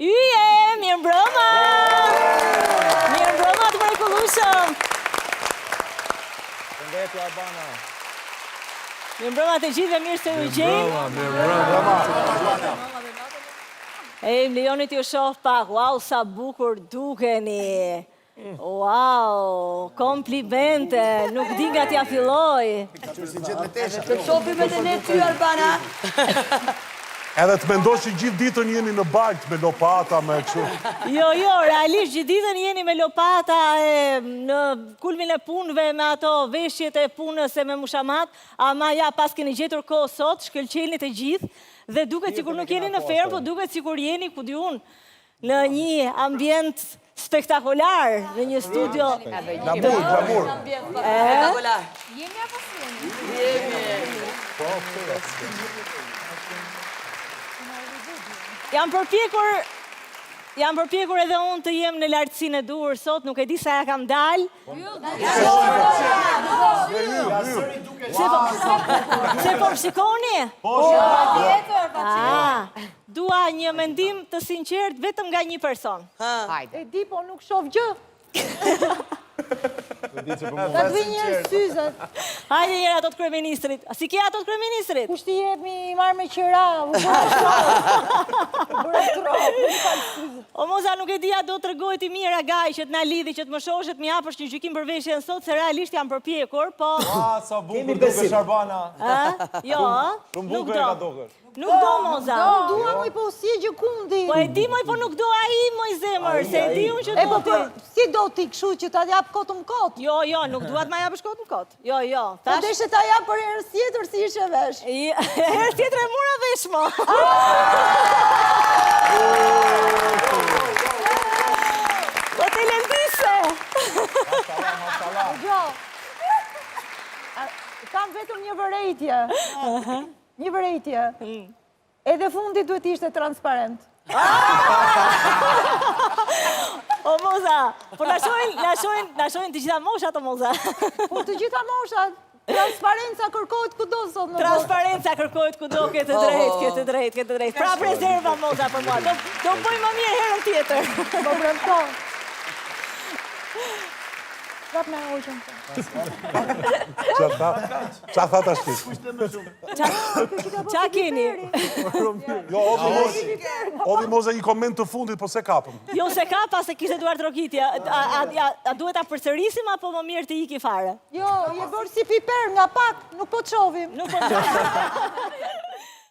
Yje, mirë mbrëma! Mirë mbrëma të mrekullueshëm! Shëndetje Albana. Mirë mbrëma të gjithëve, mirë se u gjejmë. Mirë mbrëma. E më lejoni t'ju shoh pak, wow, sa bukur dukeni. Wow, komplimente, nuk di nga t'ja filloj. Të shohim edhe ne ty, Albana. Edhe të mendosh që gjithë ditën jeni në balt me lopata, me kështu. Jo, realisht gjithë ditën jeni me lopata në kulmin e punëve, me ato veshjet e punës e me mushamat, ama ja pas keni gjetur kohë sot, shkëlqeni të gjithë, dhe duket sikur nuk jeni në fermë, po duket sikur jeni, ku di unë, në një ambient spektakolar, në një studio. Glamur. Jemi apo s'jemi? Jam përpjekur edhe unë të jem në lartësinë e duhur sot, nuk e di sa ja kam dalë. Se po më shikoni? Dua një mendim të sinqert vetëm nga një person. E di, po nuk shoh gjë. Ka të vi një syzat. Hajde njëra ato të kryeministrit. Si ke ato të kryeministrit? Kushti jemi i marrë me qira. O Moza, nuk e dija do të rregoj ti mira gaj që të na lidhi, që të më shohësh, më japësh një gjykim për veshjen sot, se realisht jam përpjekur, po... Sa bukur dukesh Albana. Jo, nuk do. Nuk do, Moza. Nuk dua moj, po si e gjëkundi. Po e di moj, po nuk do ai moj zemër, se e di unë që do ti. Si do ti këshu që ta jap kotë më kotë? Jo, nuk duat ma japësh kotë më kotë. Jo. Po deshe ta jap për herës tjetër si ishe vesh. Herës tjetër e mura vesh, mo. Po të lëndise. Kam vetëm një vërejtje. Një vërejtje. Edhe fundi duhet ishte transparent. O Moza, po na shohin të gjitha moshat, o Moza. Po të gjitha moshat, transparenca kërkohet kudo sot në botë. Transparenca kërkohet kudo, këtë drejt. Pra prezerva, Moza, për mua. Do bëj më mirë herën tjetër. Po bremto. Prap me hoqën të. Qa tha ta shti? Qa keni? Jo, odi Moza një koment të fundit, po se kapëm. Jo, se kapa, se kishte duar trokitja. A duhet ta përsërisim, apo më mirë të iki fare? Jo, je bërë si piper nga pak, nuk po të shovim. Nuk po të